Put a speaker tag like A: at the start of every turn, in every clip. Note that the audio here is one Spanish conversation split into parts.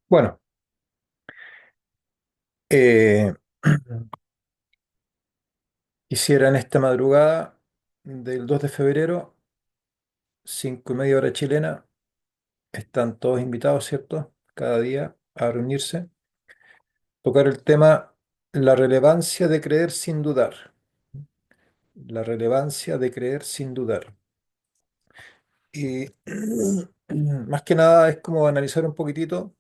A: Bueno, eh, quisiera en esta madrugada del 2 de febrero, 5:30 hora chilena, están todos invitados, ¿cierto? Cada día a reunirse, tocar el tema la relevancia de creer sin dudar. La relevancia de creer sin dudar. Y más que nada es como analizar un poquitito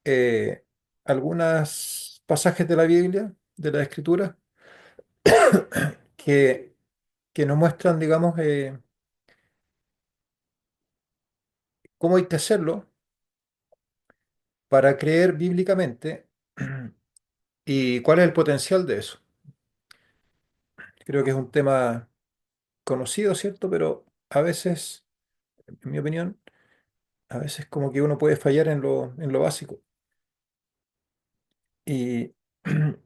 A: eh, algunos pasajes de la Biblia, de la Escritura, que, que nos muestran, digamos, cómo hay que hacerlo para creer bíblicamente y cuál es el potencial de eso. Creo que es un tema conocido, ¿cierto? Pero a veces, en mi opinión, a veces como que uno puede fallar en lo básico. Y,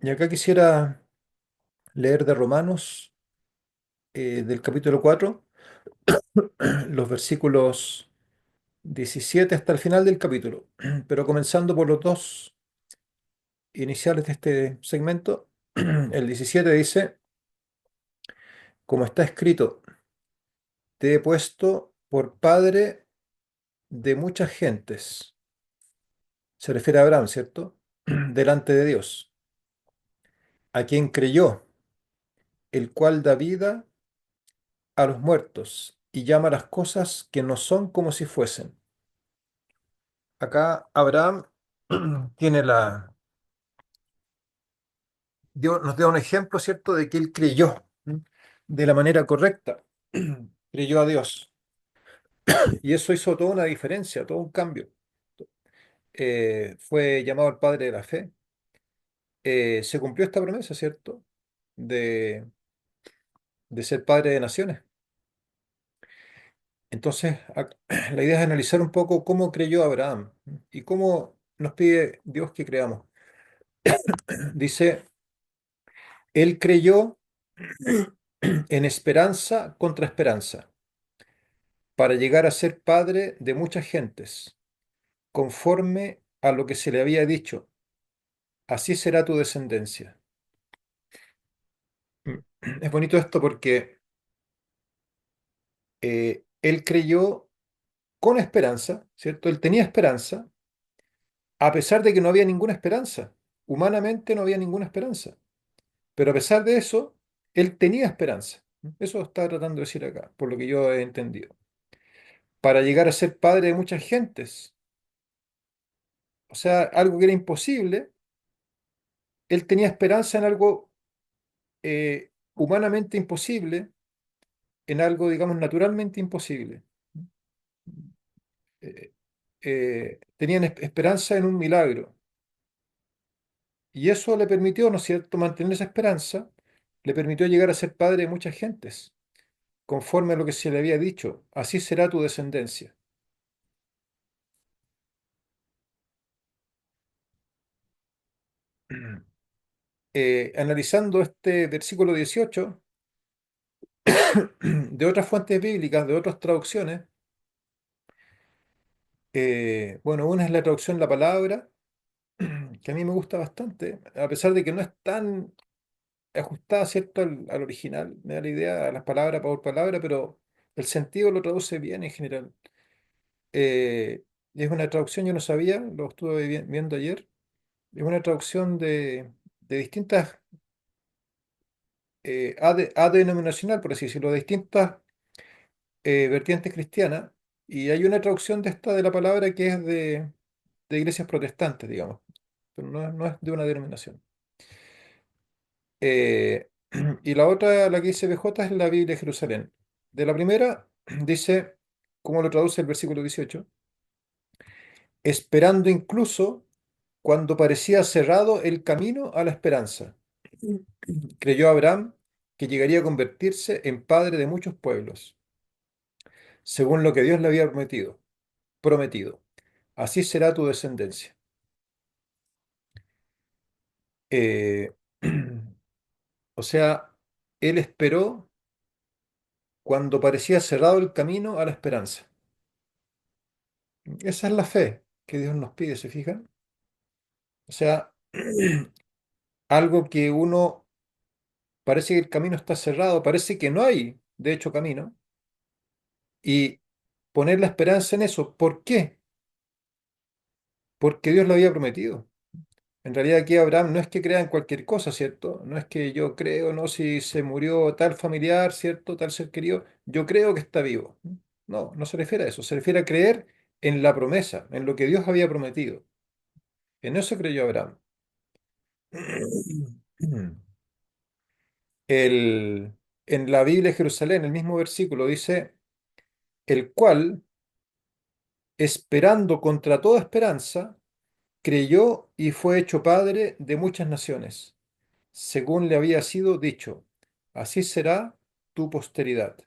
A: y acá quisiera leer de Romanos, del capítulo 4 los versículos 17 hasta el final del capítulo, pero comenzando por los dos iniciales de este segmento. El 17 dice, como está escrito, te he puesto por padre de muchas gentes. Se refiere a Abraham, ¿cierto? Delante de Dios, a quien creyó, el cual da vida a los muertos y llama a las cosas que no son como si fuesen. Acá Abraham tiene nos da un ejemplo, ¿cierto?, de que él creyó, ¿m? De la manera correcta. Creyó a Dios. Y eso hizo toda una diferencia, todo un cambio. Fue llamado el padre de la fe. Se cumplió esta promesa, ¿cierto? De, de ser padre de naciones. Entonces, la idea es analizar un poco cómo creyó Abraham y cómo nos pide Dios que creamos. Dice, él creyó en esperanza contra esperanza, para llegar a ser padre de muchas gentes, conforme a lo que se le había dicho, así será tu descendencia. Es bonito esto porque él creyó con esperanza, ¿cierto? Él tenía esperanza, a pesar de que no había ninguna esperanza. Humanamente no había ninguna esperanza. Pero a pesar de eso, él tenía esperanza. Eso está tratando de decir acá, por lo que yo he entendido. Para llegar a ser padre de muchas gentes. O sea, algo que era imposible, él tenía esperanza en algo humanamente imposible, en algo, digamos, naturalmente imposible. Eh, Tenían esperanza en un milagro. Y eso le permitió, ¿no es cierto?, mantener esa esperanza, le permitió llegar a ser padre de muchas gentes, conforme a lo que se le había dicho, así será tu descendencia. Analizando este versículo 18 de otras fuentes bíblicas, de otras traducciones, bueno, una es la traducción La Palabra, que a mí me gusta bastante, a pesar de que no es tan ajustada, ¿cierto?, al original, me da la idea, a las palabras por palabra, pero el sentido lo traduce bien en general. Es una traducción, yo no sabía, lo estuve viendo ayer, es una traducción de distintas, denominacional, por así decirlo, de distintas vertientes cristianas, y hay una traducción de esta de la palabra que es de iglesias protestantes, digamos, pero no es de una denominación. Eh, y la otra, la que dice BJ, es la Biblia de Jerusalén. De la primera, dice, como lo traduce el versículo 18, esperando incluso cuando parecía cerrado el camino a la esperanza. Creyó Abraham que llegaría a convertirse en padre de muchos pueblos, según lo que Dios le había prometido. Así será tu descendencia. Eh, o sea, él esperó cuando parecía cerrado el camino a la esperanza. Esa es la fe. que Dios nos pide, ¿se fijan? O sea, algo que uno parece que el camino está cerrado, parece que no hay, de hecho, camino, y poner la esperanza en eso. ¿Por qué? Porque Dios lo había prometido. En realidad aquí Abraham no es que crea en cualquier cosa, ¿cierto? No es que yo creo, no, si se murió tal familiar, ¿cierto? Tal ser querido, yo creo que está vivo. No, no se refiere a eso, se refiere a creer en la promesa, en lo que Dios había prometido. En eso creyó Abraham. El, en la Biblia de Jerusalén, el mismo versículo dice, el cual, esperando contra toda esperanza, creyó y fue hecho padre de muchas naciones, según le había sido dicho, así será tu posteridad.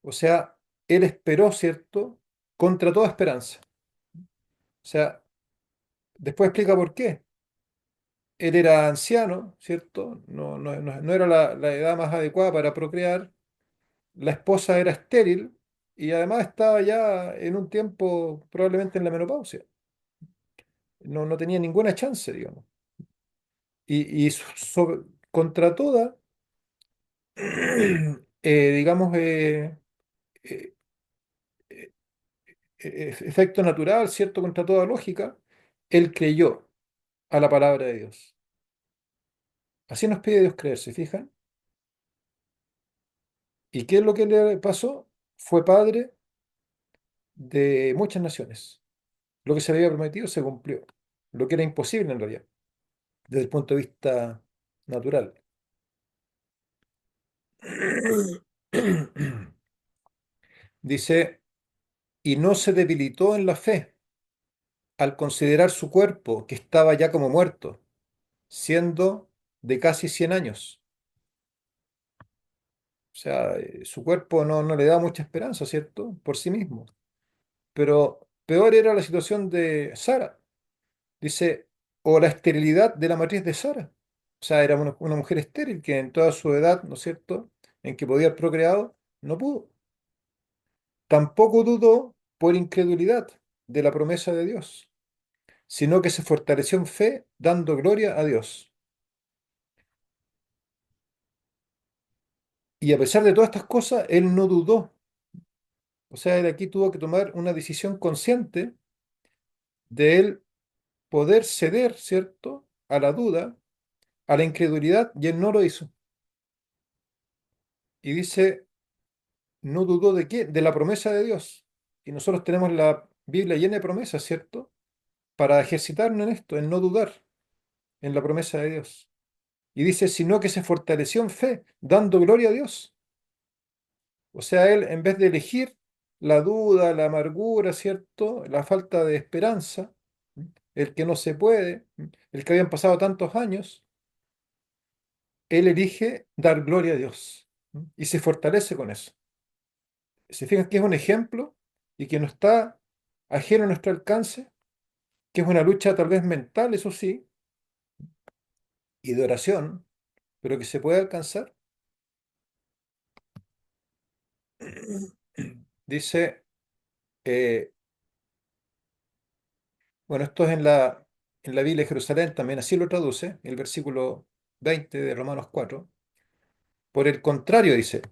A: O sea, él esperó, ¿cierto? Contra toda esperanza. O sea, después explica por qué. Él era anciano, ¿cierto? No era la edad más adecuada para procrear. La esposa era estéril y además estaba ya en un tiempo probablemente en la menopausia. No tenía ninguna chance, digamos. Contra toda, digamos, eh, eh, efecto natural, ¿cierto? Contra toda lógica, él creyó a la palabra de Dios. Así nos pide Dios creer, ¿se fijan? ¿Y qué es lo que le pasó? Fue padre de muchas naciones. Lo que se le había prometido se cumplió. Lo que era imposible en realidad, desde el punto de vista natural. Dice, y no se debilitó en la fe al considerar su cuerpo, que estaba ya como muerto, siendo de casi 100 años. O sea, su cuerpo no le da mucha esperanza, ¿cierto? Por sí mismo. Pero peor era la situación de Sara. Dice, o la esterilidad de la matriz de Sara. O sea, era una mujer estéril que en toda su edad, ¿no es cierto?, en que podía haber procreado, no pudo. Tampoco dudó por incredulidad de la promesa de Dios, sino que se fortaleció en fe, dando gloria a Dios. Y a pesar de todas estas cosas, él no dudó. O sea, él aquí tuvo que tomar una decisión consciente de él poder ceder, ¿cierto?, a la duda, a la incredulidad, y él no lo hizo. Y dice, no dudó de qué, de la promesa de Dios. Y nosotros tenemos la Biblia llena de promesas, ¿cierto? Para ejercitarnos en esto, en no dudar en la promesa de Dios. Y dice, sino que se fortaleció en fe, dando gloria a Dios. O sea, él, en vez de elegir la duda, la amargura, ¿cierto? La falta de esperanza, el que no se puede, el que habían pasado tantos años, él elige dar gloria a Dios. Y se fortalece con eso. Se fijan que es un ejemplo y que no está ajeno a nuestro alcance, que es una lucha tal vez mental, eso sí, y de oración, pero que se puede alcanzar. Dice, eh, bueno, esto es en la Biblia de Jerusalén, también así lo traduce, el versículo 20 de Romanos 4. Por el contrario, dice,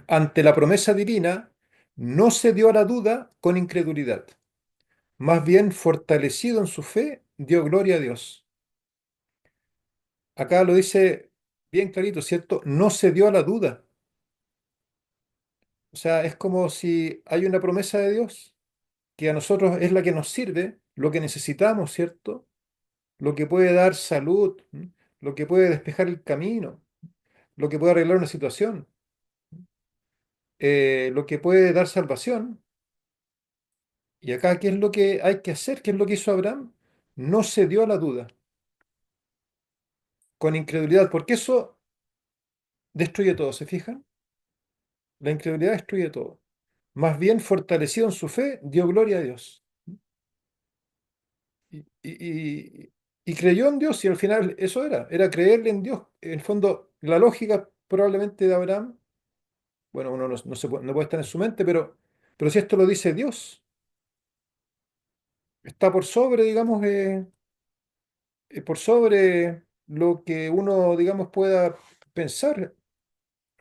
A: ante la promesa divina, no se dio a la duda con incredulidad, más bien fortalecido en su fe, dio gloria a Dios. Acá lo dice bien clarito, ¿cierto? No se dio a la duda. O sea, es como si hay una promesa de Dios que a nosotros es la que nos sirve, lo que necesitamos, ¿cierto? Lo que puede dar salud, ¿m? Lo que puede despejar el camino, lo que puede arreglar una situación, lo que puede dar salvación. Y acá, ¿qué es lo que hay que hacer? ¿Qué es lo que hizo Abraham? No se dio a la duda, con incredulidad, porque eso destruye todo, ¿se fijan? La incredulidad destruye todo. Más bien fortalecido en su fe, dio gloria a Dios. Y, y- y- y creyó en Dios y al final eso era creerle en Dios. En el fondo, la lógica probablemente de Abraham, bueno, uno no puede estar en su mente, pero si esto lo dice Dios, está por sobre, digamos, por sobre lo que uno, digamos, pueda pensar,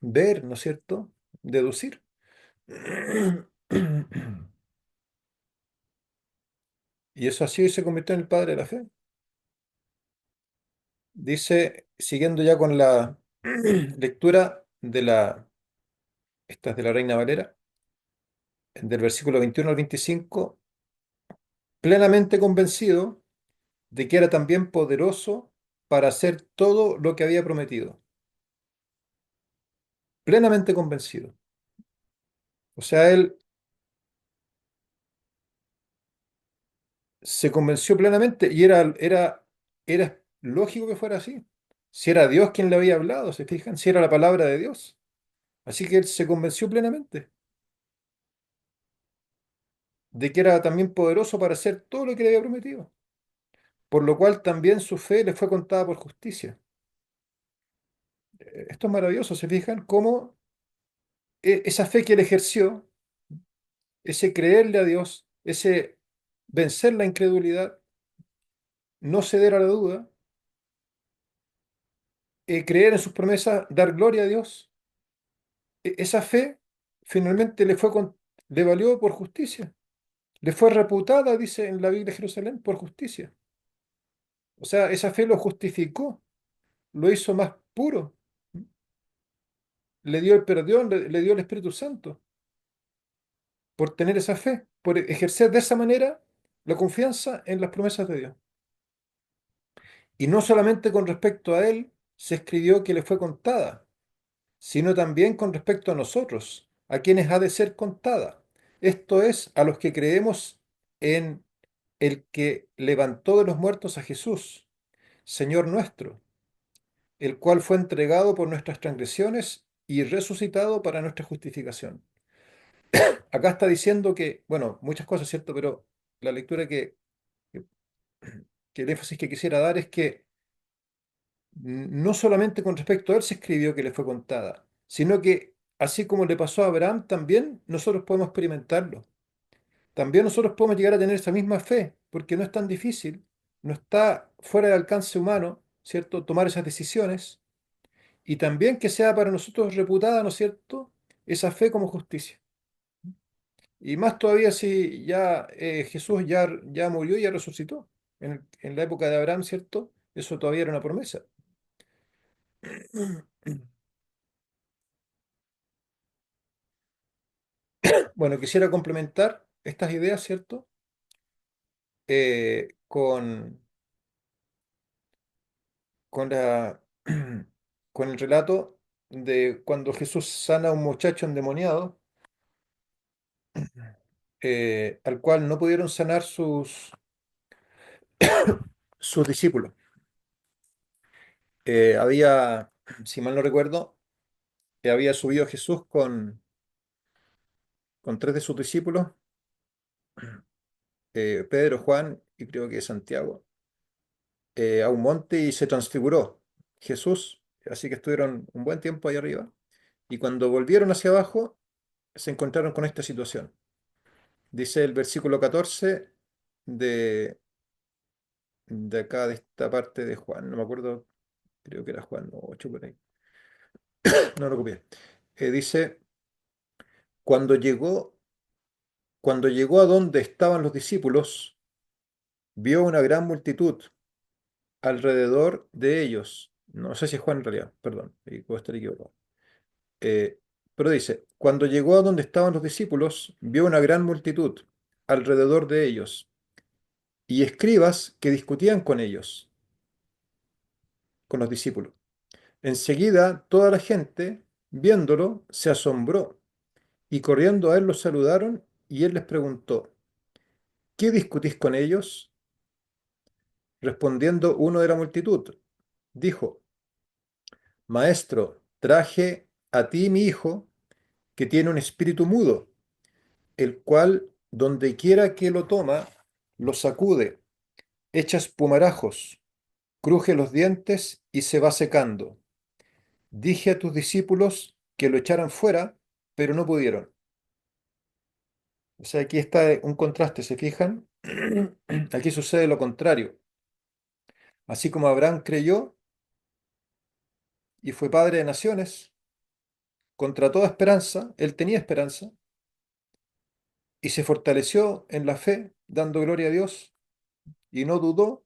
A: ver, ¿no es cierto? Deducir. Y eso así se convirtió en el padre de la fe. Dice, siguiendo ya con la lectura esta es de la Reina Valera, del versículo 21 al 25, plenamente convencido de que era también poderoso para hacer todo lo que había prometido. Plenamente convencido. O sea, él se convenció plenamente y era lógico que fuera así. Si era Dios quien le había hablado, ¿se fijan? Si era la palabra de Dios. Así que él se convenció plenamente de que era también poderoso para hacer todo lo que le había prometido. Por lo cual también su fe le fue contada por justicia. Esto es maravilloso, ¿se fijan? Cómo esa fe que él ejerció, ese creerle a Dios, ese vencer la incredulidad, no ceder a la duda, creer en sus promesas, dar gloria a Dios, esa fe finalmente le valió por justicia. Le fue reputada, dice en la Biblia de Jerusalén, por justicia. O sea, esa fe lo justificó, lo hizo más puro, le dio el perdón, le dio el Espíritu Santo por tener esa fe, por ejercer de esa manera la confianza en las promesas de Dios. Y no solamente con respecto a él se escribió que le fue contada, sino también con respecto a nosotros, a quienes ha de ser contada. Esto es, a los que creemos en el que levantó de los muertos a Jesús, Señor nuestro, el cual fue entregado por nuestras transgresiones y resucitado para nuestra justificación. Acá está diciendo que, bueno, muchas cosas, ¿cierto? Pero la lectura que, que el énfasis que quisiera dar es que no solamente con respecto a él se escribió que le fue contada, sino que así como le pasó a Abraham, también nosotros podemos experimentarlo. También nosotros podemos llegar a tener esa misma fe, porque no es tan difícil, no está fuera del alcance humano, ¿cierto? Tomar esas decisiones y también que sea para nosotros reputada, ¿no es cierto? Esa fe como justicia. Y más todavía si ya Jesús ya murió y ya resucitó. En la época de Abraham, ¿cierto? Eso todavía era una promesa. Bueno, quisiera complementar estas ideas, ¿cierto? Con la, con el relato de cuando Jesús sana a un muchacho endemoniado, al cual no pudieron sanar sus discípulos. Si mal no recuerdo, había subido Jesús con tres de sus discípulos, Pedro, Juan y creo que Santiago, a un monte y se transfiguró Jesús, así que estuvieron un buen tiempo ahí arriba. Y cuando volvieron hacia abajo, se encontraron con esta situación. Dice el versículo 14 de, de acá, de esta parte de Juan, no me acuerdo, creo que era Juan 8 por ahí, no lo copié. Dice, cuando llegó, cuando llegó a donde estaban los discípulos, vio una gran multitud alrededor de ellos. No sé si es Juan en realidad, perdón, ahí puedo estar equivocado. Eh, pero dice, cuando llegó a donde estaban los discípulos, vio una gran multitud alrededor de ellos y escribas que discutían con ellos, con los discípulos. Enseguida toda la gente, viéndolo, se asombró y corriendo a él los saludaron y él les preguntó, ¿qué discutís con ellos? Respondiendo uno de la multitud, dijo, Maestro, traje a ti mi hijo, que tiene un espíritu mudo, el cual, donde quiera que lo toma, lo sacude, echa espumarajos, cruje los dientes y se va secando. Dije a tus discípulos que lo echaran fuera, pero no pudieron. O sea, aquí está un contraste, ¿se fijan? Aquí sucede lo contrario. Así como Abraham creyó y fue padre de naciones, contra toda esperanza, él tenía esperanza y se fortaleció en la fe, dando gloria a Dios y no dudó.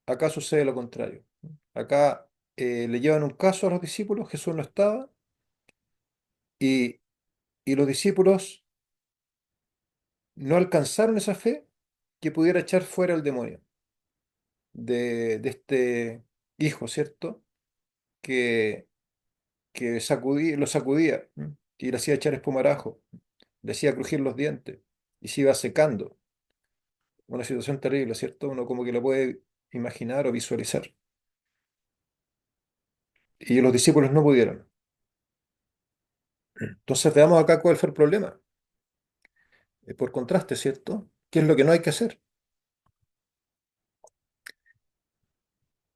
A: Acá sucede lo contrario. Acá le llevan un caso a los discípulos, Jesús no estaba, y, y los discípulos no alcanzaron esa fe que pudiera echar fuera el demonio de este hijo, ¿cierto? Que, lo sacudía, ¿m? Y le hacía echar espumarajo, le hacía crujir los dientes y se iba secando. Una situación terrible, ¿cierto? Uno como que lo puede imaginar o visualizar. Y los discípulos no pudieron. Entonces veamos acá cuál fue el problema. Por contraste, ¿cierto? ¿Qué es lo que no hay que hacer?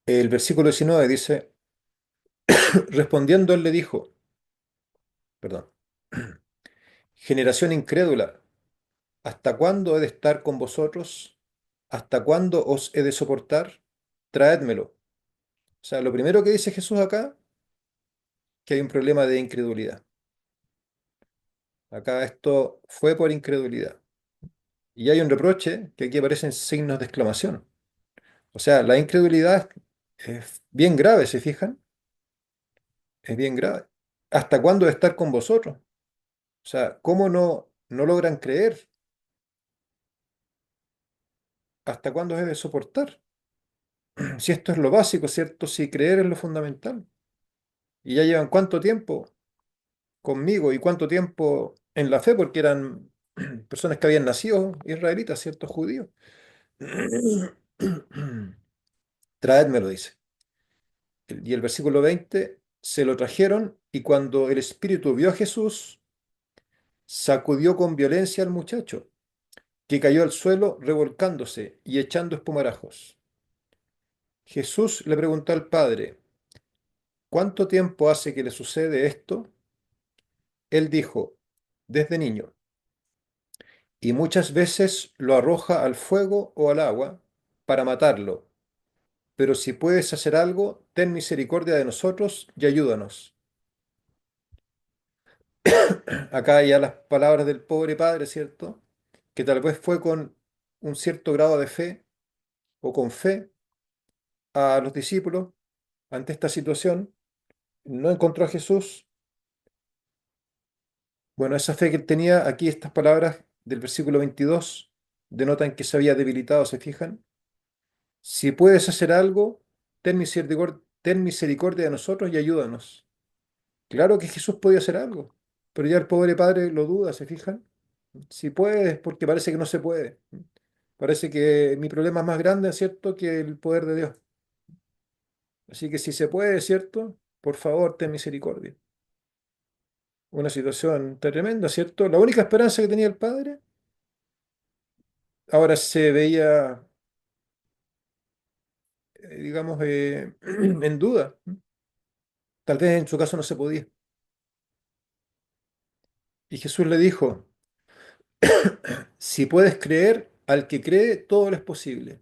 A: El versículo 19 dice, respondiendo él le dijo, perdón, generación incrédula, ¿hasta cuándo he de estar con vosotros? ¿Hasta cuándo os he de soportar? Traédmelo. O sea, lo primero que dice Jesús acá, que hay un problema de incredulidad. Acá esto fue por incredulidad. Y hay un reproche que aquí aparecen signos de exclamación. O sea, la incredulidad es bien grave, ¿se fijan? Es bien grave. ¿Hasta cuándo he de estar con vosotros? O sea, ¿cómo no logran creer? ¿Hasta cuándo he de soportar? Si esto es lo básico, ¿cierto? Si creer es lo fundamental. ¿Y ya llevan cuánto tiempo conmigo y cuánto tiempo en la fe? Porque eran personas que habían nacido israelitas, ¿cierto? Judíos. Traédmelo, dice. Y el versículo 20, se lo trajeron y cuando el espíritu vio a Jesús, sacudió con violencia al muchacho, que cayó al suelo revolcándose y echando espumarajos. Jesús le preguntó al padre, ¿cuánto tiempo hace que le sucede esto? Él dijo, desde niño, y muchas veces lo arroja al fuego o al agua para matarlo. Pero si puedes hacer algo, ten misericordia de nosotros y ayúdanos. Acá ya las palabras del pobre padre, ¿cierto? Que tal vez fue con un cierto grado de fe o con fe a los discípulos ante esta situación. No encontró a Jesús. Bueno, esa fe que él tenía, aquí estas palabras del versículo 22 denotan que se había debilitado, ¿se fijan? Si puedes hacer algo, ten misericordia de nosotros y ayúdanos. Claro que Jesús podía hacer algo, pero ya el pobre padre lo duda, ¿se fijan? Si puedes, porque parece que no se puede. Parece que mi problema es más grande, ¿cierto?, que el poder de Dios. Así que si se puede, ¿cierto? Por favor, ten misericordia. Una situación tremenda, ¿cierto? La única esperanza que tenía el padre ahora se veía, digamos, en duda. Tal vez en su caso no se podía. Y Jesús le dijo, si puedes creer, al que cree, todo le es posible.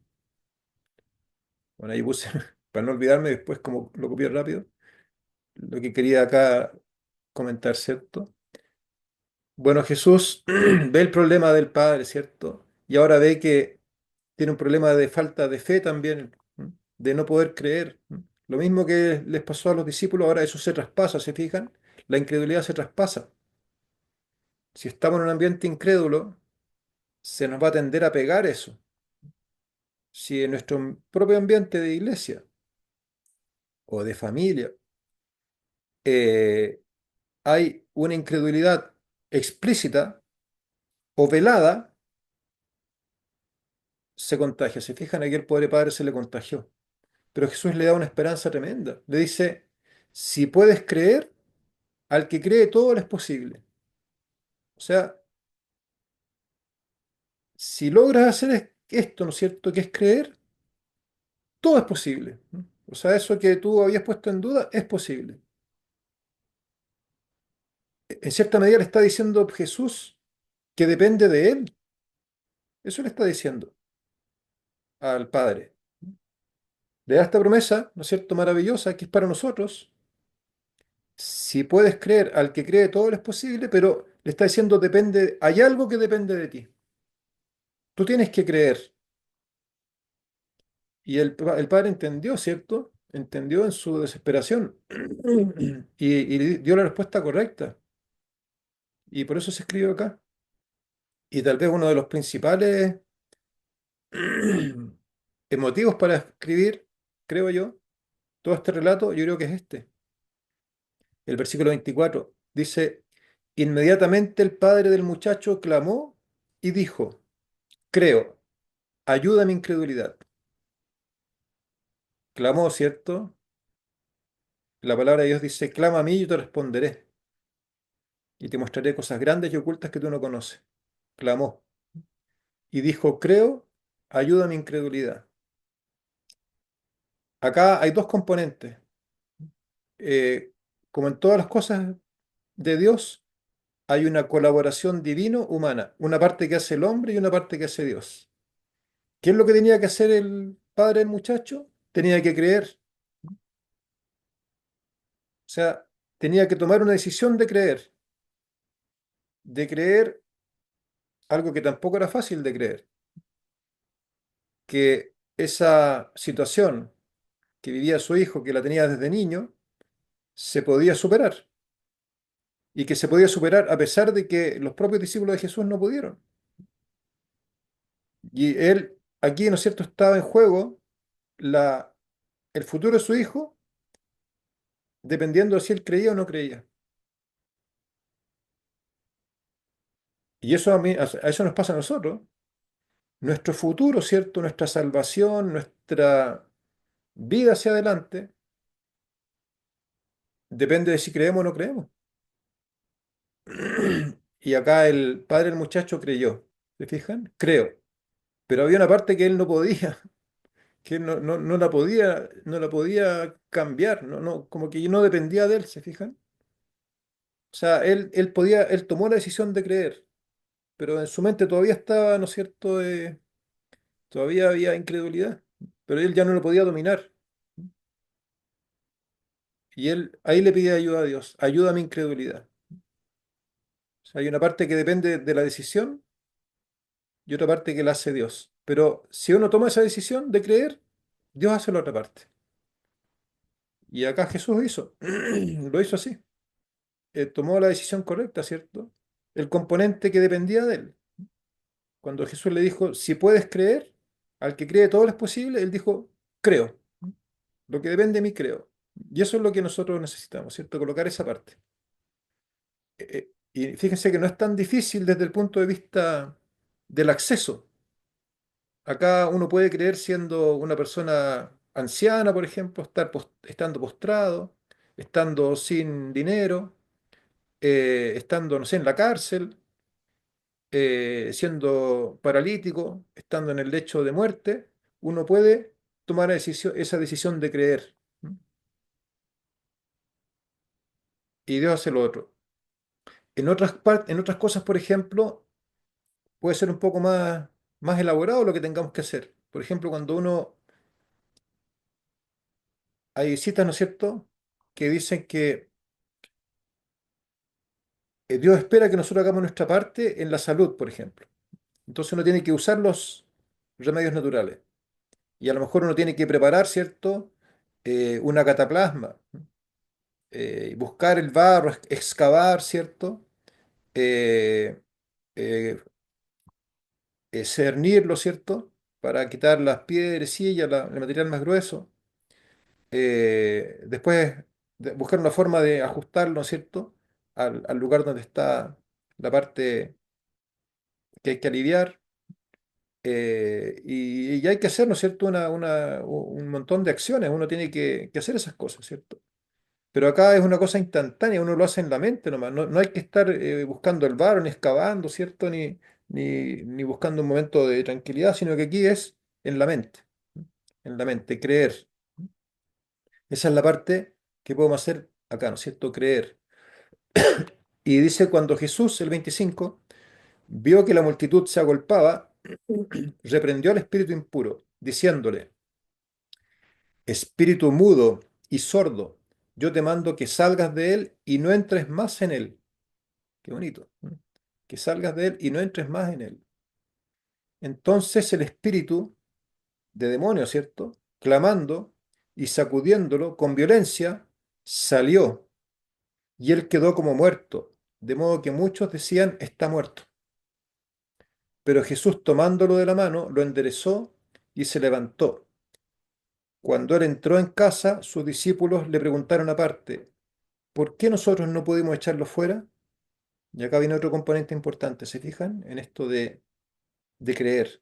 A: Bueno, ahí puse, para no olvidarme después, como lo copié rápido, lo que quería acá comentar, ¿cierto? Bueno, Jesús ve el problema del Padre, ¿cierto? Y ahora ve que tiene un problema de falta de fe también, ¿m? De no poder creer. ¿M? Lo mismo que les pasó a los discípulos, ahora eso se traspasa, ¿se fijan? La incredulidad se traspasa. Si estamos en un ambiente incrédulo, se nos va a tender a pegar eso. Si en nuestro propio ambiente de iglesia o de familia eh, hay una incredulidad explícita o velada, se contagia. ¿Se fijan? Aquí el pobre padre se le contagió. Pero Jesús le da una esperanza tremenda. Le dice, si puedes creer, al que cree todo le es posible. O sea, si logras hacer esto, ¿no es cierto? Que es creer, todo es posible. ¿No? O sea, eso que tú habías puesto en duda es posible. En cierta medida le está diciendo Jesús que depende de él. Eso le está diciendo al Padre. Le da esta promesa, ¿no es cierto?, maravillosa, que es para nosotros. Si puedes creer, al que cree todo es posible, pero le está diciendo, depende, hay algo que depende de ti. Tú tienes que creer. Y el padre entendió, ¿cierto? Entendió en su desesperación y dio la respuesta correcta. Y por eso se escribió acá. Y tal vez uno de los principales motivos para escribir, creo yo, todo este relato, yo creo que es este. El versículo 24 dice, inmediatamente el padre del muchacho clamó y dijo, creo, ayuda a mi incredulidad. Clamó, ¿cierto? La palabra de Dios dice, clama a mí y yo te responderé y te mostraré cosas grandes y ocultas que tú no conoces. Clamó y dijo, creo, ayuda a mi incredulidad. Acá hay dos componentes. Como en todas las cosas de Dios, hay una colaboración divino-humana, una parte que hace el hombre y una parte que hace Dios. ¿Qué es lo que tenía que hacer el padre del muchacho? Tenía que creer, o sea, tenía que tomar una decisión de creer algo que tampoco era fácil de creer, que esa situación que vivía su hijo, que la tenía desde niño, se podía superar y que se podía superar a pesar de que los propios discípulos de Jesús no pudieron. Y él, aquí, ¿no es cierto?, estaba en juego la, el futuro de su hijo dependiendo de si él creía o no creía. Y eso a eso nos pasa a nosotros. Nuestro futuro, ¿cierto? Nuestra salvación, nuestra vida hacia adelante, depende de si creemos o no creemos. Y acá el padre del muchacho creyó. ¿Se fijan? Creo. Pero había una parte que él no podía, que él no la podía cambiar, como que no dependía de él, ¿se fijan? O sea, él tomó la decisión de creer, pero en su mente todavía estaba, ¿no es cierto? Todavía había incredulidad, pero él ya no lo podía dominar. Y él ahí le pide ayuda a Dios, ayuda a mi incredulidad. O sea, hay una parte que depende de la decisión y otra parte que la hace Dios. Pero si uno toma esa decisión de creer, Dios hace la otra parte. Y acá Jesús hizo, lo hizo así. Tomó la decisión correcta, ¿cierto? El componente que dependía de él. Cuando Jesús le dijo, si puedes creer, al que cree todo es posible, él dijo, creo. Lo que depende de mí, creo. Y eso es lo que nosotros necesitamos, ¿cierto? Colocar esa parte. Y fíjense que no es tan difícil desde el punto de vista del acceso. Acá uno puede creer siendo una persona anciana, por ejemplo, estando postrado, estando sin dinero, estando, no sé, en la cárcel, siendo paralítico, estando en el lecho de muerte. Uno puede tomar esa decisión de creer. ¿M? Y Dios hace lo otro. En otras cosas, por ejemplo, puede ser un poco más elaborado lo que tengamos que hacer. Por ejemplo, cuando hay citas, ¿no es cierto?, que dicen que Dios espera que nosotros hagamos nuestra parte en la salud, por ejemplo. Entonces uno tiene que usar los remedios naturales. Y a lo mejor uno tiene que preparar, ¿cierto?, una cataplasma, buscar el barro, excavar, ¿cierto?, Eh, eh, cernirlo, ¿cierto?, para quitar las piedrecillas, el material más grueso. Después buscar una forma de ajustarlo, ¿no es cierto?, al lugar donde está la parte que hay que aliviar. Y hay que hacer, ¿no es cierto?, un montón de acciones. Uno tiene que hacer esas cosas, ¿cierto? Pero acá es una cosa instantánea, uno lo hace en la mente nomás. No hay que estar buscando el barro, ni excavando, ¿cierto? Ni buscando un momento de tranquilidad, sino que aquí es en la mente, creer. Esa es la parte que podemos hacer acá, ¿no es cierto? Creer. Y dice, cuando Jesús, el 25, vio que la multitud se agolpaba, reprendió al espíritu impuro, diciéndole, espíritu mudo y sordo, yo te mando que salgas de él y no entres más en él. Qué bonito. Que salgas de él y no entres más en él. Entonces el espíritu de demonio, ¿cierto? Clamando y sacudiéndolo con violencia, salió y él quedó como muerto, de modo que muchos decían, está muerto. Pero Jesús tomándolo de la mano, lo enderezó y se levantó. Cuando él entró en casa, sus discípulos le preguntaron aparte, ¿por qué nosotros no pudimos echarlo fuera? Y acá viene otro componente importante, ¿se fijan? En esto de creer.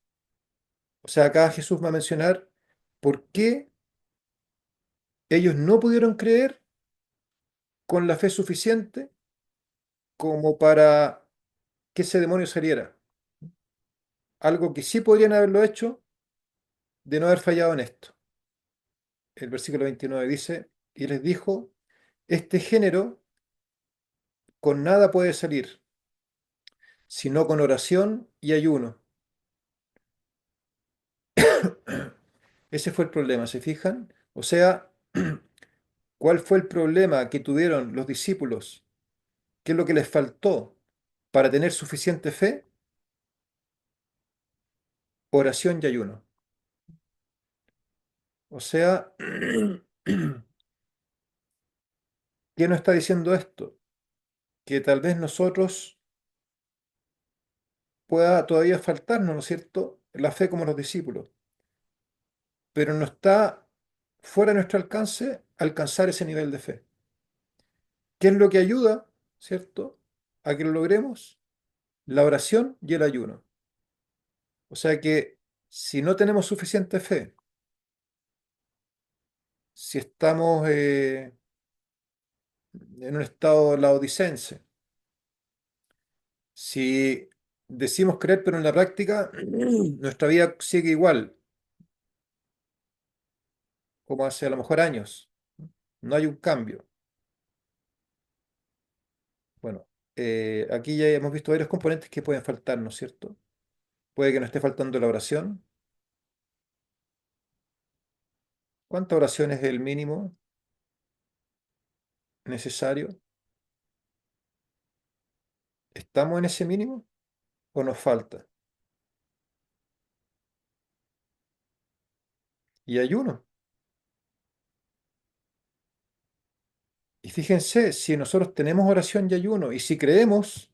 A: O sea, acá Jesús va a mencionar por qué ellos no pudieron creer con la fe suficiente como para que ese demonio saliera. Algo que sí podrían haberlo hecho de no haber fallado en esto. El versículo 29 dice, y les dijo, este género con nada puede salir, sino con oración y ayuno. Ese fue el problema, ¿se fijan? O sea, ¿cuál fue el problema que tuvieron los discípulos? ¿Qué es lo que les faltó para tener suficiente fe? Oración y ayuno. O sea, ¿qué nos está diciendo esto? Que tal vez nosotros pueda todavía faltarnos, ¿no es cierto?, la fe como los discípulos, pero no está fuera de nuestro alcance alcanzar ese nivel de fe. ¿Qué es lo que ayuda, ¿cierto?, a que lo logremos? La oración y el ayuno. O sea que si no tenemos suficiente fe, si estamos en un estado laodicense, si decimos creer pero en la práctica nuestra vida sigue igual, como hace a lo mejor años, no hay un cambio. Bueno, aquí ya hemos visto varios componentes que pueden faltar, ¿no es cierto? Puede que nos esté faltando la oración. ¿Cuánta oración es el mínimo necesario? ¿Estamos en ese mínimo o nos falta? Y ayuno. Y fíjense, si nosotros tenemos oración y ayuno, y si creemos,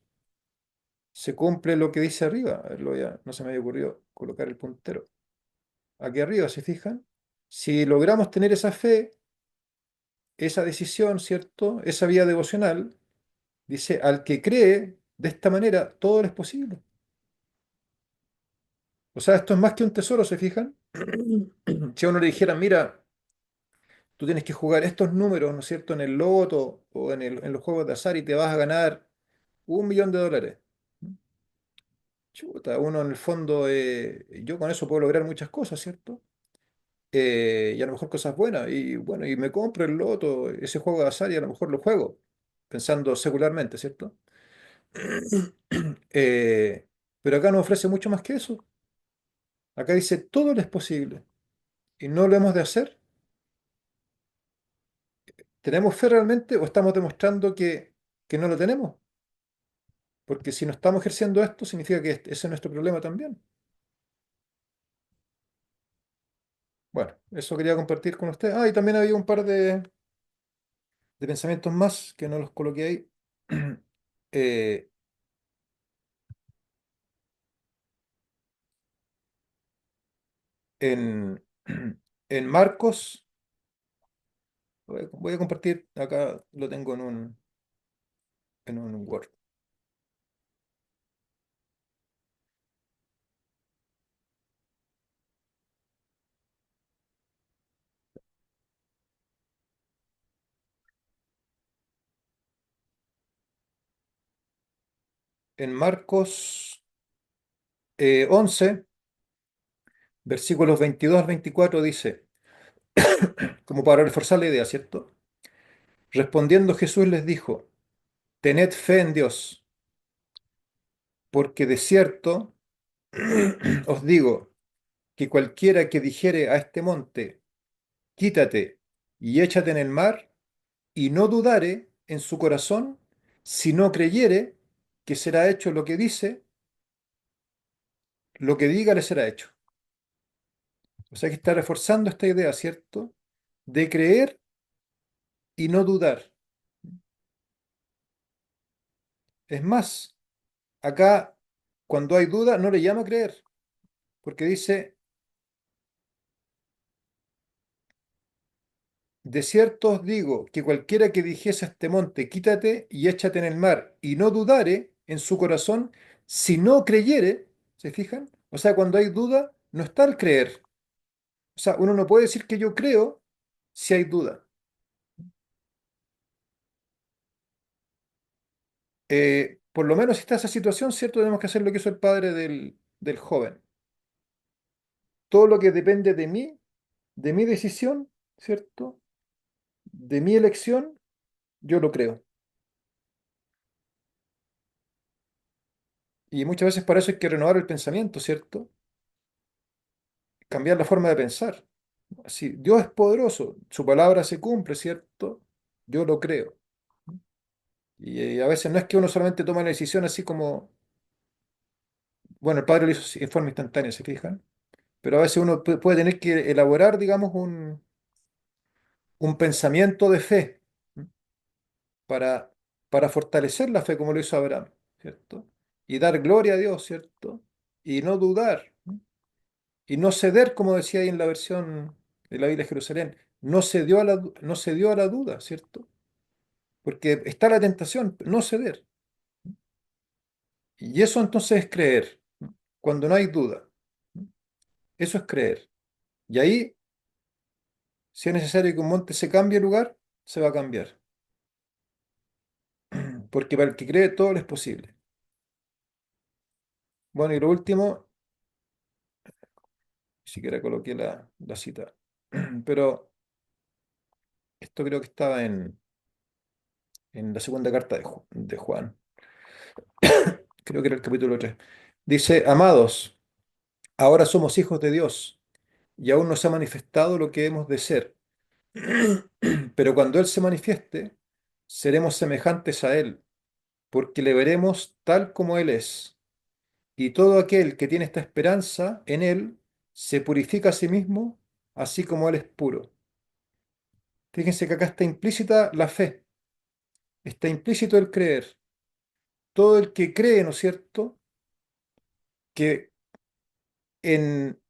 A: se cumple lo que dice arriba. A ver, no se me había ocurrido colocar el puntero. Aquí arriba, ¿se fijan? Si logramos tener esa fe, esa decisión, ¿cierto? Esa vía devocional, dice, al que cree de esta manera, todo le es posible. O sea, esto es más que un tesoro, ¿se fijan? Si a uno le dijera, mira, tú tienes que jugar estos números, ¿no es cierto?, en el loto o en los juegos de azar y te vas a ganar $1 millón. Chuta, uno en el fondo, yo con eso puedo lograr muchas cosas, ¿cierto? Y a lo mejor cosas buenas. Y bueno, y me compro el loto, ese juego de azar y a lo mejor lo juego, pensando secularmente, ¿cierto? Eh, pero acá nos ofrece mucho más que eso. Acá dice, todo le es posible. ¿Y no lo hemos de hacer? ¿Tenemos fe realmente o estamos demostrando que no lo tenemos? Porque si no estamos ejerciendo esto, significa que ese es nuestro problema también. Bueno, eso quería compartir con usted. Ah, y también había un par de pensamientos más que no los coloqué ahí. Eh, en, en Marcos, voy a compartir, acá lo tengo en un Word. En Marcos 11, versículos 22 al 24 dice, como para reforzar la idea, ¿cierto? Respondiendo Jesús les dijo, tened fe en Dios, porque de cierto Os digo que cualquiera que dijere a este monte, quítate y échate en el mar, y no dudare en su corazón, si no creyere que será hecho lo que dice, lo que diga le será hecho. O sea que está reforzando esta idea, ¿cierto? De creer y no dudar. Es más, acá cuando hay duda no le llama creer, porque dice, de cierto os digo que cualquiera que dijese a este monte, quítate y échate en el mar, y no dudare en su corazón, si no creyere, ¿se fijan? O sea, cuando hay duda, no está el creer. O sea, uno no puede decir que yo creo si hay duda. Por lo menos si está esa situación, ¿cierto? Tenemos que hacer lo que hizo el padre del joven. Todo lo que depende de mi decisión, ¿cierto? De mi elección, yo lo creo. Y muchas veces para eso hay que renovar el pensamiento, ¿cierto? Cambiar la forma de pensar. Si Dios es poderoso, su palabra se cumple, ¿cierto? Yo lo creo. Y a veces no es que uno solamente tome la decisión así como, bueno, el padre lo hizo así, en forma instantánea, ¿se fijan? Pero a veces uno puede tener que elaborar, digamos, un pensamiento de fe, ¿m? para, para fortalecer la fe como lo hizo Abraham, ¿cierto? Y dar gloria a Dios, ¿cierto? Y no dudar, ¿m? Y no ceder, como decía ahí en la versión de la Biblia de Jerusalén, no cedió a la duda, ¿cierto? Porque está la tentación, no ceder. Y eso entonces es creer, ¿m? Cuando no hay duda. ¿M? Eso es creer. Y ahí, si es necesario que un monte se cambie de lugar, se va a cambiar. Porque para el que cree todo le es posible. Bueno, y lo último, ni siquiera coloqué la cita, pero esto creo que estaba en la segunda carta de Juan, creo que era el capítulo 3. Dice, amados, ahora somos hijos de Dios y aún no se ha manifestado lo que hemos de ser, pero cuando Él se manifieste, seremos semejantes a Él, porque le veremos tal como Él es. Y todo aquel que tiene esta esperanza en Él se purifica a sí mismo, así como Él es puro. Fíjense que acá está implícita la fe, está implícito el creer. Todo el que cree, ¿no es cierto?, que en,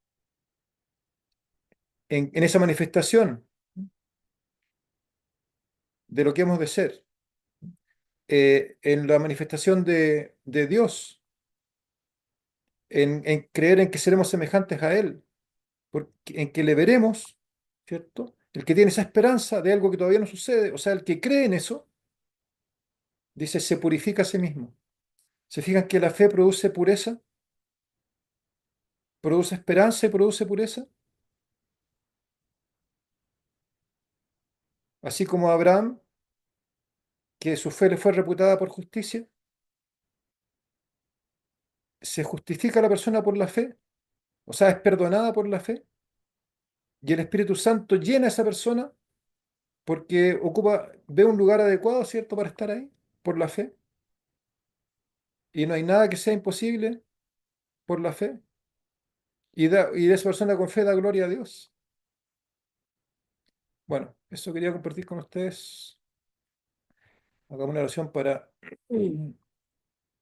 A: en esa manifestación de lo que hemos de ser, en la manifestación de Dios, en creer en que seremos semejantes a Él, en que le veremos, ¿cierto? El que tiene esa esperanza de algo que todavía no sucede, o sea, el que cree en eso, dice, se purifica a sí mismo. ¿Se fijan que la fe produce pureza, produce esperanza y produce pureza? Así como Abraham, que su fe le fue reputada por justicia, se justifica la persona por la fe, o sea, es perdonada por la fe, y el Espíritu Santo llena a esa persona porque ve un lugar adecuado, ¿cierto?, para estar ahí, por la fe, y no hay nada que sea imposible por la fe, y de esa persona con fe da gloria a Dios. Bueno, eso quería compartir con ustedes. Hagamos una oración para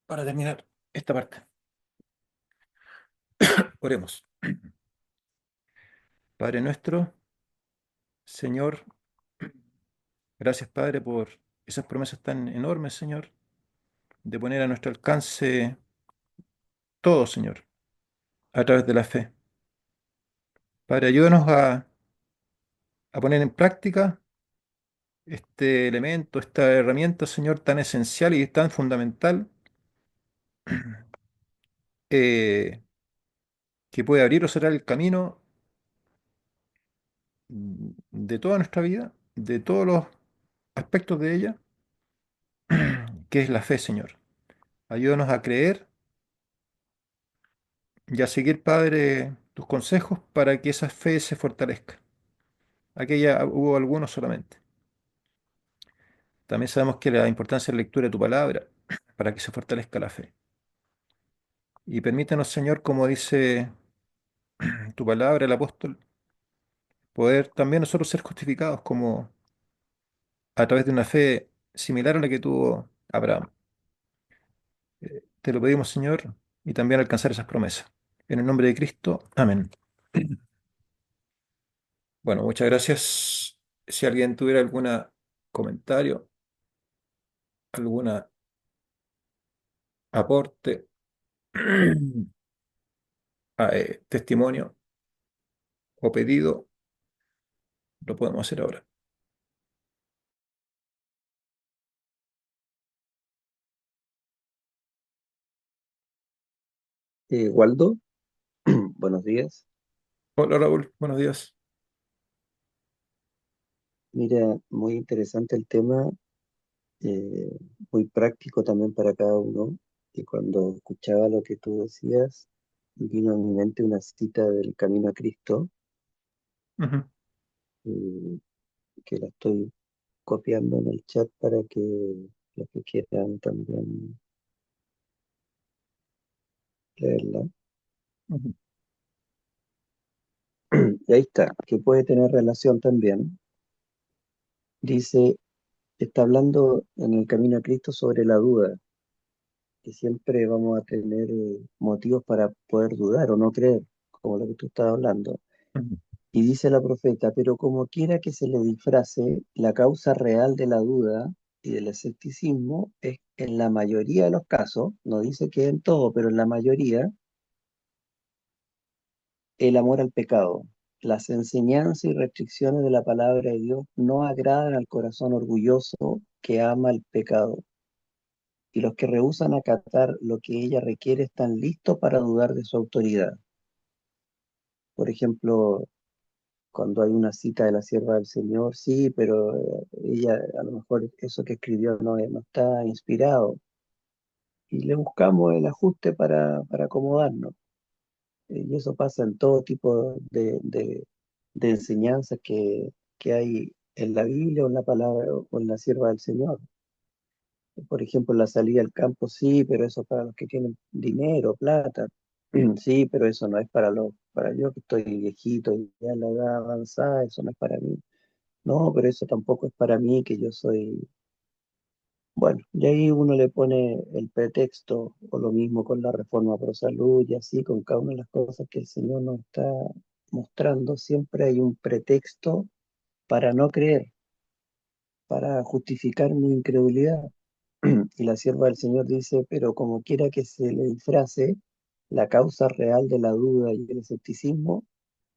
A: terminar esta parte. Oremos. Padre nuestro, Señor, gracias, Padre, por esas promesas tan enormes, Señor, de poner a nuestro alcance todo, Señor, a través de la fe. Padre, ayúdanos a poner en práctica este elemento, esta herramienta, Señor, tan esencial y tan fundamental, eh, que puede abrir o cerrar el camino de toda nuestra vida, de todos los aspectos de ella, que es la fe, Señor. Ayúdanos a creer y a seguir, Padre, tus consejos para que esa fe se fortalezca. Aquí ya hubo algunos solamente. También sabemos que la importancia de la lectura de tu palabra para que se fortalezca la fe. Y permítanos, Señor, como dice tu palabra, el apóstol, poder también nosotros ser justificados como a través de una fe similar a la que tuvo Abraham. Te lo pedimos, Señor, y también alcanzar esas promesas. En el nombre de Cristo, amén. Bueno, muchas gracias. Si alguien tuviera algún comentario, algún aporte, testimonio o pedido, lo podemos hacer ahora.
B: Waldo, buenos días.
A: Hola Raúl, buenos días.
B: Mira, muy interesante el tema, eh, muy práctico también para cada uno. Y cuando escuchaba lo que tú decías, vino a mi mente una cita del Camino a Cristo,
A: Ujú,
B: eh, que la estoy copiando en el chat para que los que quieran también leerla.
A: ujú,
B: Y ahí está, que puede tener relación también. Dice, está hablando en el Camino a Cristo sobre la duda, que siempre vamos a tener motivos para poder dudar o no creer, como lo que tú estás hablando.
A: ujú,
B: Y dice la profeta, pero como quiera que se le disfrace, la causa real de la duda y del escepticismo es en la mayoría de los casos, no dice que en todo, pero en la mayoría, el amor al pecado. Las enseñanzas y restricciones de la palabra de Dios no agradan al corazón orgulloso que ama el pecado. Y los que rehúsan acatar lo que ella requiere están listos para dudar de su autoridad. Por ejemplo, cuando hay una cita de la sierva del Señor, sí, pero ella a lo mejor eso que escribió no está inspirado. Y le buscamos el ajuste para acomodarnos. Y eso pasa en todo tipo de enseñanzas que hay en la Biblia o en la palabra o en la sierva del Señor. Por ejemplo, la salida al campo, sí, pero eso para los que tienen dinero, plata. Sí, pero eso no es para yo que estoy viejito y ya en la edad avanzada, eso no es para mí. No, pero eso tampoco es para mí, que yo soy, bueno, y ahí uno le pone el pretexto, o lo mismo con la reforma pro salud, y así con cada una de las cosas que el Señor nos está mostrando, siempre hay un pretexto para no creer, para justificar mi incredulidad. Y la sierva del Señor dice, pero como quiera que se le disfrace, la causa real de la duda y el escepticismo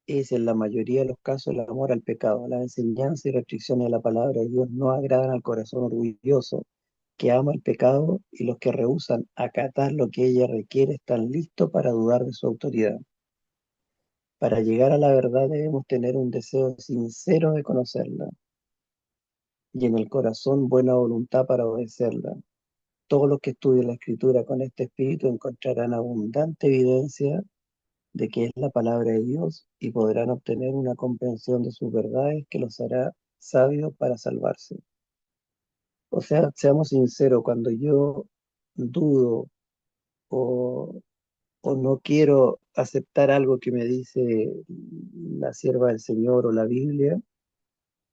B: es en la mayoría de los casos el amor al pecado. La enseñanza y restricciones de la palabra de Dios no agradan al corazón orgulloso que ama el pecado, y los que rehúsan acatar lo que ella requiere están listos para dudar de su autoridad. Para llegar a la verdad debemos tener un deseo sincero de conocerla y en el corazón buena voluntad para obedecerla. Todos los que estudien la escritura con este espíritu encontrarán abundante evidencia de que es la palabra de Dios y podrán obtener una comprensión de sus verdades que los hará sabios para salvarse. O sea, seamos sinceros, cuando yo dudo o, o no quiero aceptar algo que me dice la sierva del Señor o la Biblia,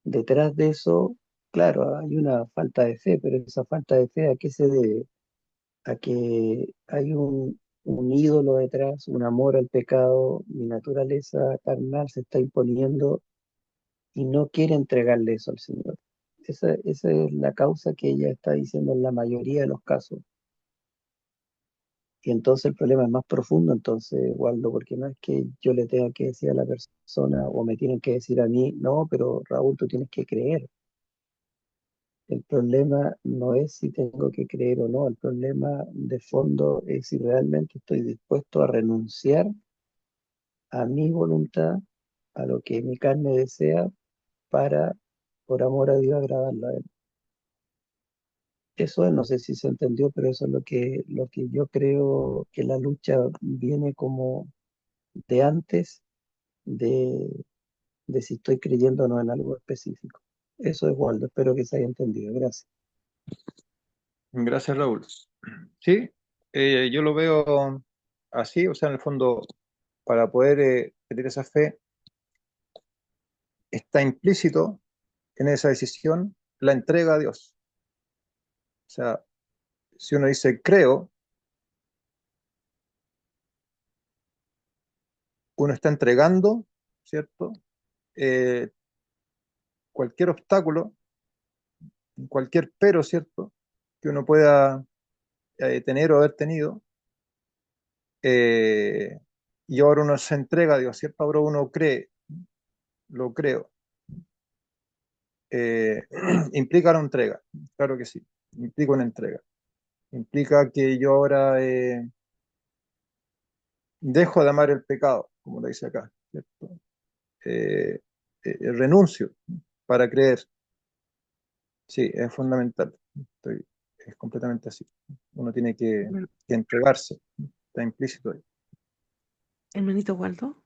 B: detrás de eso, claro, hay una falta de fe, pero esa falta de fe, ¿a qué se debe? A que hay un ídolo detrás, un amor al pecado, mi naturaleza carnal se está imponiendo y no quiere entregarle eso al Señor. Esa es la causa que ella está diciendo en la mayoría de los casos. Y entonces el problema es más profundo, entonces, Waldo, porque no es que yo le tenga que decir a la persona o me tienen que decir a mí, no, pero Raúl, tú tienes que creer. El problema no es si tengo que creer o no, el problema de fondo es si realmente estoy dispuesto a renunciar a mi voluntad, a lo que mi carne desea, para, por amor a Dios, agradarlo a Él. Eso es, no sé si se entendió, pero eso es lo que yo creo que la lucha viene como de antes de, de si estoy creyendo o no en algo específico. Eso es, Waldo, espero que se haya entendido. Gracias.
A: Gracias, Raúl. Sí, yo lo veo así, o sea, en el fondo, para poder tener esa fe, está implícito en esa decisión la entrega a Dios. O sea, si uno dice creo, uno está entregando, ¿cierto? Eh, Cualquier obstáculo, cualquier pero, ¿cierto? Que uno pueda tener o haber tenido, eh, y ahora uno se entrega a Dios, ¿cierto? Ahora uno cree, lo creo. Eh, Implica una entrega, claro que sí, implica una entrega. Implica que yo ahora dejo de amar el pecado, como lo dice acá, ¿cierto? Eh, Renuncio para creer. Sí, es fundamental. Es completamente así. Uno tiene que entregarse. Está implícito ahí.
C: Hermanito Waldo,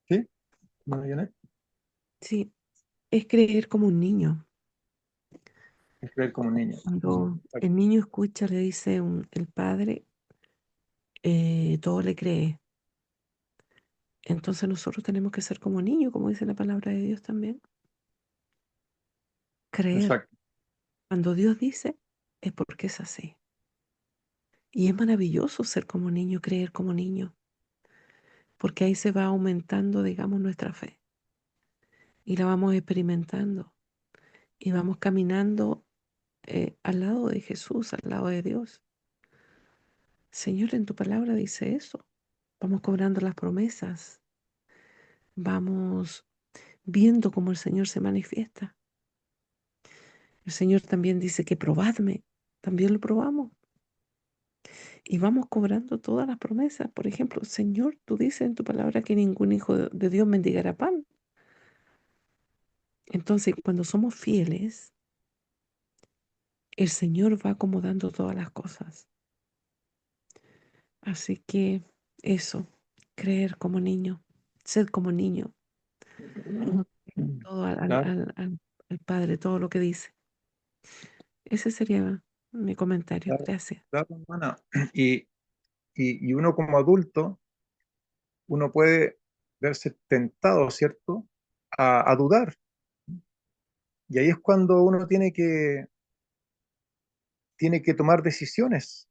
A: ¿Sí? ¿No, Janet?
C: sí, es creer como un niño.
A: Es creer como un niño.
C: Cuando el niño escucha, le dice el padre, todo le cree. Entonces nosotros tenemos que ser como niños, como dice la palabra de Dios también. Creer.
A: Exacto.
C: Cuando Dios dice, es porque es así. Y es maravilloso ser como niño, creer como niño, porque ahí se va aumentando, digamos, nuestra fe. Y la vamos experimentando. Y vamos caminando al lado de Jesús, al lado de Dios. Señor, en tu palabra dice eso. Vamos cobrando las promesas. Vamos viendo cómo el Señor se manifiesta. El Señor también dice que probadme. También lo probamos. Y vamos cobrando todas las promesas. Por ejemplo, Señor, tú dices en tu palabra que ningún hijo de Dios mendigará pan. Entonces, cuando somos fieles, el Señor va acomodando todas las cosas. Así que eso, creer como niño, ser como niño, todo
A: Claro,
C: al Padre, todo lo que dice. Ese sería mi comentario.
A: claro,
C: Gracias.
A: claro, hermana. Y, y uno como adulto, uno puede verse tentado, ¿cierto? A dudar. Y ahí es cuando uno tiene que tomar decisiones.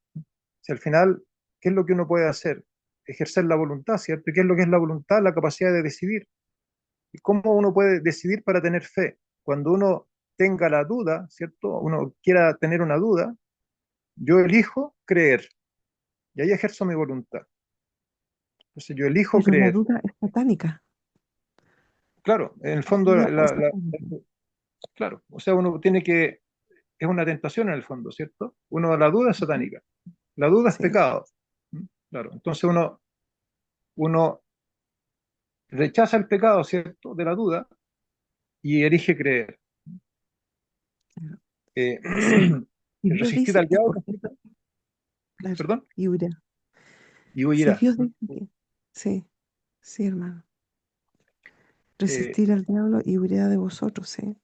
A: Si al final, ¿qué es lo que uno puede hacer? Ejercer la voluntad, ¿cierto? ¿Y qué es lo que es la voluntad? La capacidad de decidir. ¿Y cómo uno puede decidir para tener fe? Cuando uno tenga la duda, ¿cierto? Uno quiera tener una duda, yo elijo creer y ahí ejerzo mi voluntad. Entonces yo elijo
C: Pero la
A: creer.
C: duda es satánica.
A: Claro, en el
C: La
A: fondo,
C: duda es satánica.
A: claro, o sea, uno tiene que, es una tentación en el fondo, ¿cierto? Uno, la duda es
C: Ujú.
A: satánica, la duda es
C: Sí,
A: pecado. ¿Mm? Claro, entonces uno rechaza el pecado, ¿cierto? De la duda y elige creer.
C: claro.
A: Eh,
C: Sí. Y Dios
A: Resistir
C: dice,
A: al
C: es
A: diablo,
C: porque, claro,
A: perdón,
C: y huirá.
A: y
C: Si
A: huirá.
C: Dios dice que, sí, sí, hermano.
A: Eh,
C: Resistir al diablo y huirá de vosotros, sí.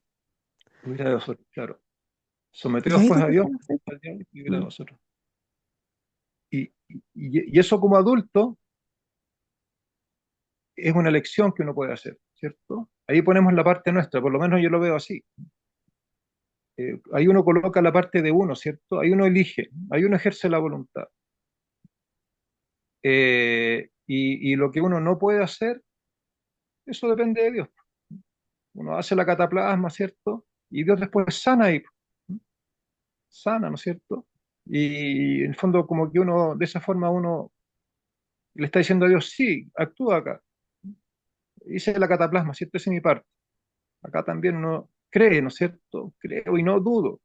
A: Huirá de vosotros, claro.
C: Y
A: Someteos
C: ahí
A: pues a
C: donde
A: Dios,
C: está la fe.
A: al diablo, y huirá de
C: Mm,
A: vosotros. Y eso como adulto es una elección que uno puede hacer, ¿cierto? Ahí ponemos la parte nuestra, por lo menos yo lo veo así. Ahí uno coloca la parte de uno, ¿cierto? Ahí uno elige, ahí uno ejerce la voluntad. Y lo que uno no puede hacer, eso depende de Dios. Uno hace la cataplasma, ¿cierto? Y Dios después sana ahí, sana, ¿no es cierto? Y en el fondo como que uno, de esa forma uno le está diciendo a Dios, sí, actúa acá. Hice la cataplasma, ¿cierto? Esa es mi parte. Acá también uno cree, ¿no es cierto? Creo y no dudo.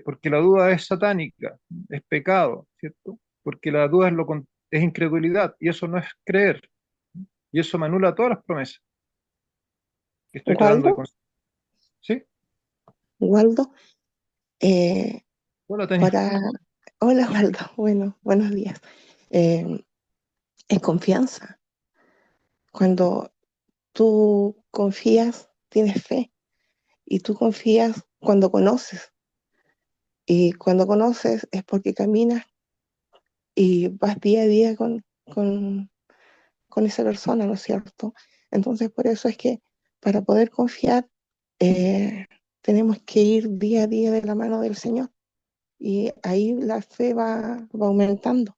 A: Porque la duda es satánica, es pecado, ¿cierto? Porque la duda es incredulidad y eso no es creer. Y eso me anula todas las promesas que estoy tratando de
D: Waldo,
A: conseguir. ¿Sí?
D: Waldo,
B: eh,
A: Hola, Tania.
B: para... Hola, Waldo. Bueno, buenos días. Eh, es confianza. Cuando tú confías, tienes fe. Y tú confías cuando conoces. Y cuando conoces es porque caminas y vas día a día con esa persona, ¿no es cierto? Entonces, por eso es que para poder confiar, eh, tenemos que ir día a día de la mano del Señor. Y ahí la fe va aumentando.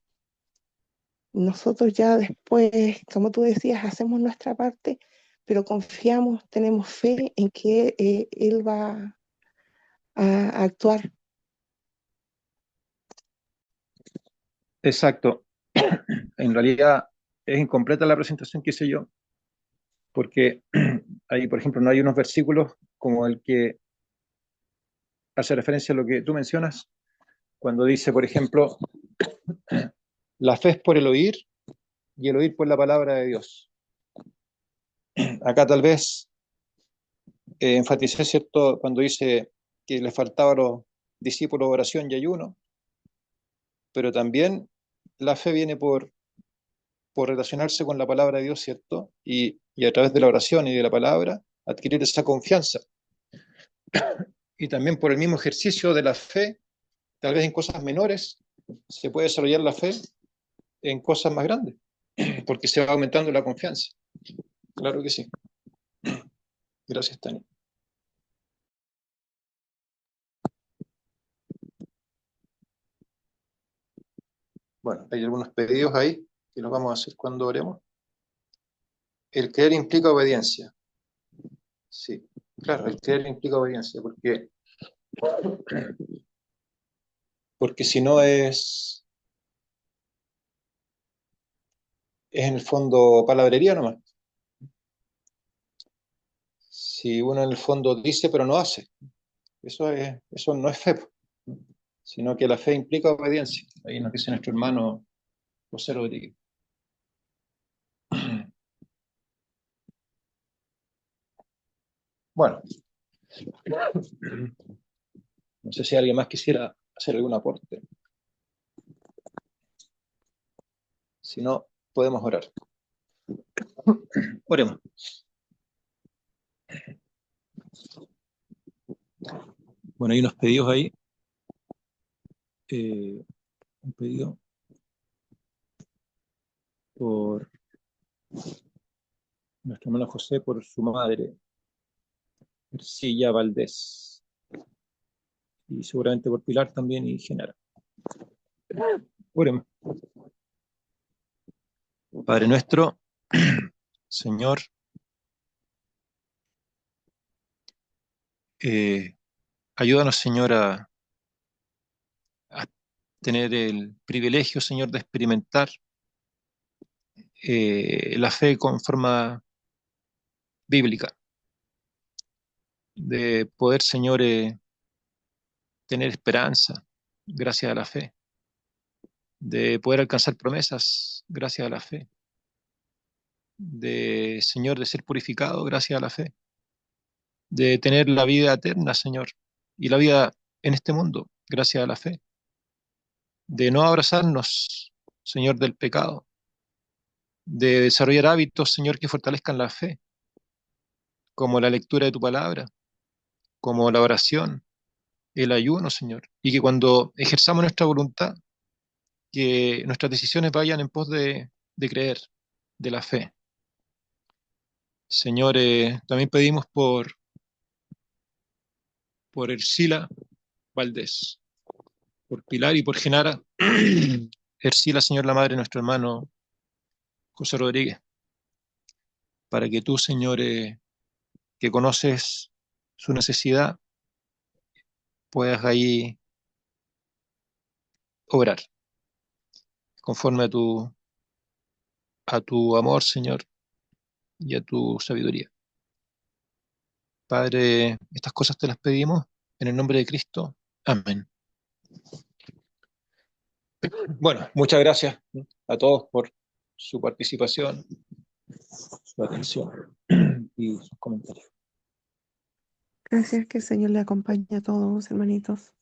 B: Nosotros ya después, como tú decías, hacemos nuestra parte, pero confiamos, tenemos fe en que Él va a actuar.
A: Exacto. En realidad es incompleta la presentación que hice yo, porque ahí, por ejemplo, no hay unos versículos como el que hace referencia a lo que tú mencionas, cuando dice, por ejemplo, la fe es por el oír y el oír por la palabra de Dios. Acá tal vez enfaticé, ¿cierto?, cuando dice que le faltaba a los discípulos oración y ayuno, pero también la fe viene por relacionarse con la palabra de Dios, ¿cierto? Y a través de la oración y de la palabra, adquirir esa confianza. Y también por el mismo ejercicio de la fe, tal vez en cosas menores, se puede desarrollar la fe en cosas más grandes, porque se va aumentando la confianza. Claro que sí. Gracias, Tania. Bueno, hay algunos pedidos ahí que los vamos a hacer cuando oremos. El creer implica obediencia. Sí, claro, el creer implica obediencia, porque si no es en el fondo palabrería nomás. Si uno en el fondo dice pero no hace, eso no es fe, sino que la fe implica obediencia. Ahí nos dice nuestro hermano José Rodríguez. Bueno, no sé si alguien más quisiera hacer algún aporte. Si no, podemos orar. Oremos. Bueno, hay unos pedidos ahí. Un pedido por nuestro hermano José, por su madre, Ercilla Valdés. Y seguramente por Pilar también y Genara. Oremos. Padre nuestro, Señor, eh, ayúdanos, Señor, a tener el privilegio, Señor, de experimentar la fe con forma bíblica, de poder, Señor, tener esperanza gracias a la fe, de poder alcanzar promesas gracias a la fe, de, Señor, de ser purificado gracias a la fe, de tener la vida eterna, Señor, y la vida en este mundo gracias a la fe, de no abrazarnos, Señor, del pecado, de desarrollar hábitos, Señor, que fortalezcan la fe, como la lectura de tu palabra, como la oración, el ayuno, Señor, y que cuando ejerzamos nuestra voluntad, que nuestras decisiones vayan en pos de creer, de la fe. Señor, también pedimos por Ercila Valdés, por Pilar y por Genara. Ercila, Señor, la madre de nuestro hermano José Rodríguez, para que tú, Señor, que conoces su necesidad, puedas ahí obrar conforme a tu amor, Señor, y a tu sabiduría. Padre, estas cosas te las pedimos en el nombre de Cristo. Amén. Bueno, muchas gracias a todos por su participación, su atención y sus comentarios.
C: Gracias, que el Señor le acompañe a todos, hermanitos.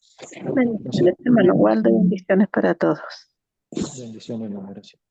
B: Bendiciones, hermano. Igual de bendiciones para todos.
A: Bendiciones, hermano. Gracias.